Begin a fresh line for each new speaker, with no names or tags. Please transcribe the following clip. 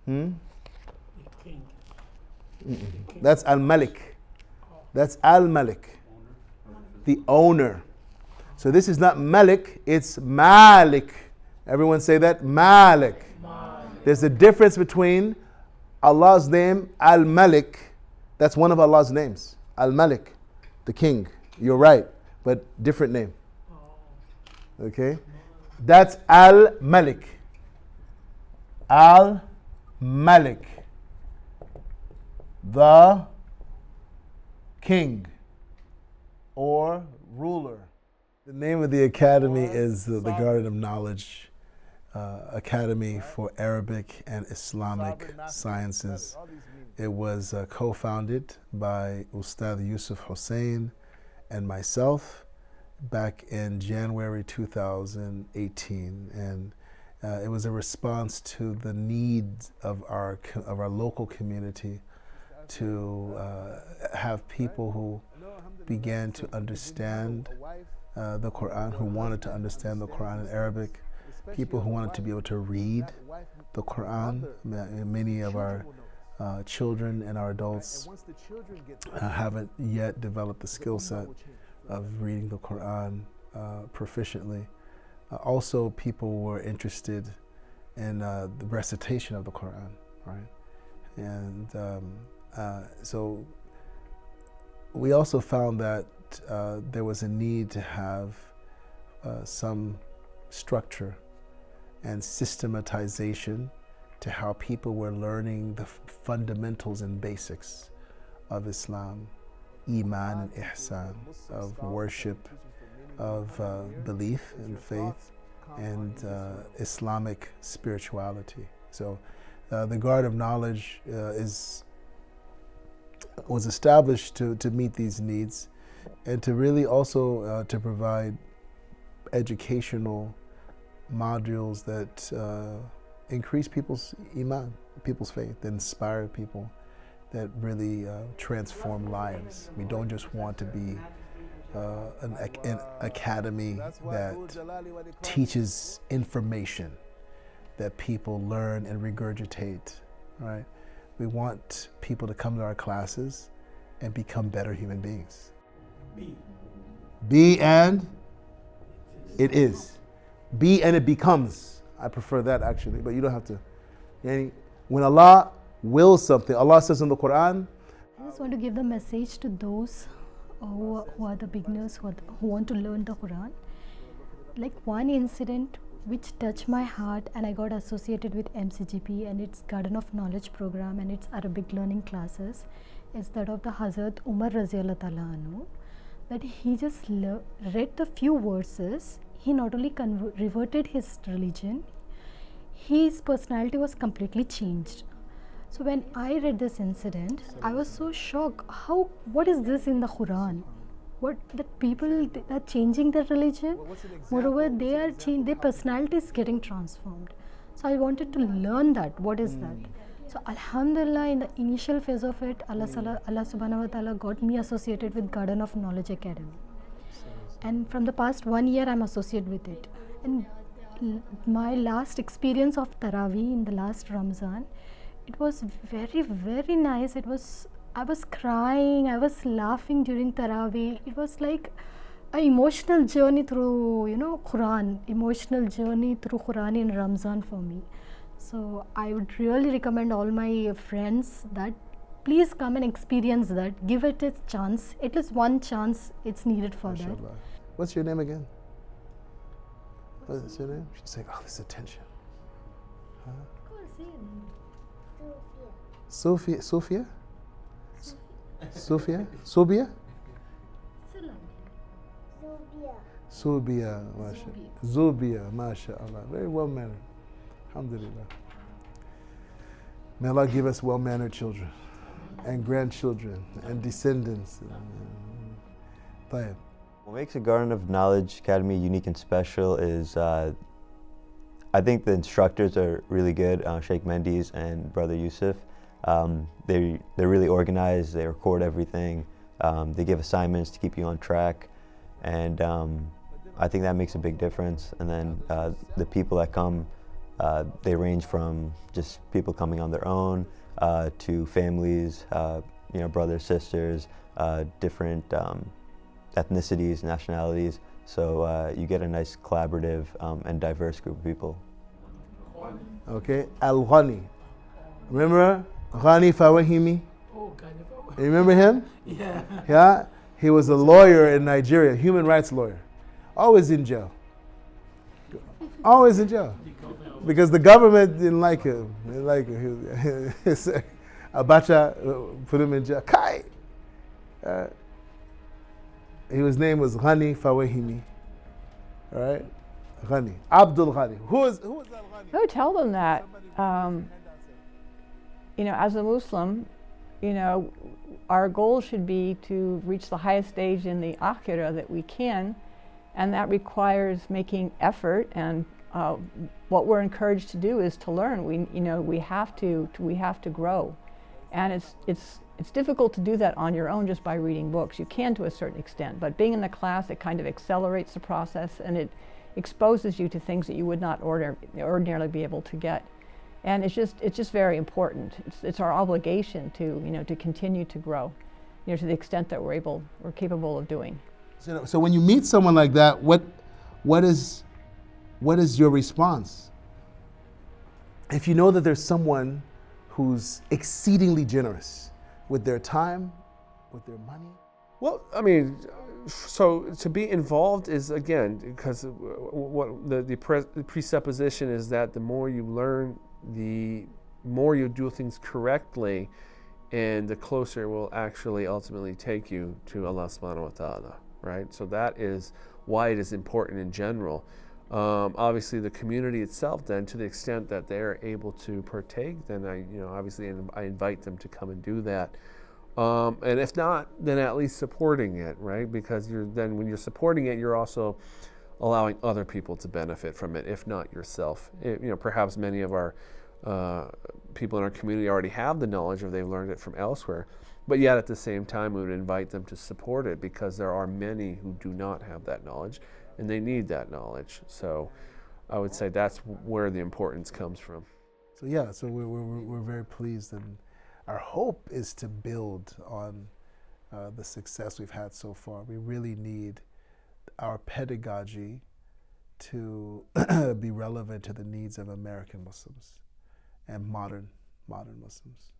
Hmm?
The king.
That's Al-Malik. That's Al-Malik, the owner. So this is not Malik, it's Malik. Everyone say that? Malik. There's a difference between Allah's name, Al-Malik. That's one of Allah's names. Al-Malik, the king. You're right, but different name. Okay? That's Al-Malik. Al-Malik. The king or ruler. The name of the academy is the Garden of Knowledge Academy for Arabic and Islamic Sciences. It was co-founded by Ustad Yusuf Hussein and myself back in January 2018, and it was a response to the needs of our local community to have people who began to understand the Quran, who wanted to understand the Quran in Arabic, people who wanted to be able to read the Quran. Many of our children and our adults haven't yet developed the skill set of reading the Quran proficiently. Also, people were interested in the recitation of the Quran, right? And so we also found that there was a need to have some structure and systematization to how people were learning the fundamentals and basics of Islam, Iman and Ihsan, of worship, of belief and faith, and Islamic spirituality. So the Garden of Knowledge was established to meet these needs and to really also to provide educational modules that increase people's iman, people's faith, inspire people, that really transform lives. We don't just want to be an academy that teaches information that people learn and regurgitate, right? We want people to come to our classes and become better human beings. Be and it is. Be and it becomes. I prefer that actually, but you don't have to. When Allah wills something, Allah says in the Quran,
I just want to give the message to those who are the beginners, who want to learn the Quran. Like one incident which touched my heart, and I got associated with MCGP and its Garden of Knowledge program and its Arabic learning classes, is that of the Hazrat Umar Raziallahu Ta'ala Anhu, that he just read the few verses. He not only reverted his religion, his personality was completely changed. So when I read this incident, I was so shocked. What is this in the Quran? What that people are changing their religion? Moreover, their personality is getting transformed. So I wanted to learn that. What is that? So Alhamdulillah, in the initial phase of it, Allah subhanahu wa ta'ala got me associated with Garden of Knowledge Academy. And from the past 1 year, I'm associated with it. And my last experience of Taraweeh in the last Ramzan, it was very, very nice. I was crying, I was laughing during Taraweeh. It was like an emotional journey through, Quran, emotional journey through Quran in Ramzan for me. So I would really recommend all my friends that please come and experience that. Give it a chance. At least one chance it's needed for that.
What's your name again? What's your name? She's like, oh, this attention. Huh? Sophia? Sophia? Sophia? Sobia? Zubia, mashallah. Zubia, mashallah. Very well mannered. Alhamdulillah. May Allah give us well mannered children and grandchildren and descendants. Tayyib.
What makes the Garden of Knowledge Academy unique and special is I think the instructors are really good, Sheikh Mendes and Brother Yusuf. They're really organized, they record everything, they give assignments to keep you on track, and I think that makes a big difference. And then the people that come, They range from just people coming on their own to families, brothers, sisters, different ethnicities, nationalities. So you get a nice collaborative and diverse group of people.
Okay, Al-Ghani. Remember Ghani Fawahimi?
Oh, kind of.
You remember him?
Yeah.
Yeah? He was a lawyer in Nigeria, human rights lawyer. Always in jail. Always in jail. Because the government didn't like him. They didn't like him. Abacha put him in jail. Kai! His name was Ghani Fawahimi. All right? Ghani. Abdul Ghani. Who is that Ghani?
I would tell them that, as a Muslim, our goal should be to reach the highest stage in the akhirah that we can, and that requires making effort. And what we're encouraged to do is to learn. We have to grow, and it's difficult to do that on your own just by reading books. You can to a certain extent, but being in the class, it kind of accelerates the process, and it exposes you to things that you would not ordinarily be able to get. And it's just very important. It's our obligation to continue to grow, to the extent that we're capable of doing.
So when you meet someone like that, what is your response? If you know that there's someone who's exceedingly generous with their time, with their money?
Well, I mean, so to be involved is, again, because what the presupposition is that the more you learn, the more you do things correctly, and the closer it will actually ultimately take you to Allah subhanahu wa ta'ala, right? So that is why it is important in general. Obviously the community itself then, to the extent that they're able to partake, then I invite them to come and do that. And if not, then at least supporting it, right? Because when you're supporting it, you're also allowing other people to benefit from it, if not yourself. Perhaps many of our people in our community already have the knowledge, or they've learned it from elsewhere, but yet at the same time we would invite them to support it, because there are many who do not have that knowledge, and they need that knowledge. So I would say that's where the importance comes from.
So we're very pleased, and our hope is to build on the success we've had so far. We really need our pedagogy to be relevant to the needs of American Muslims and modern Muslims.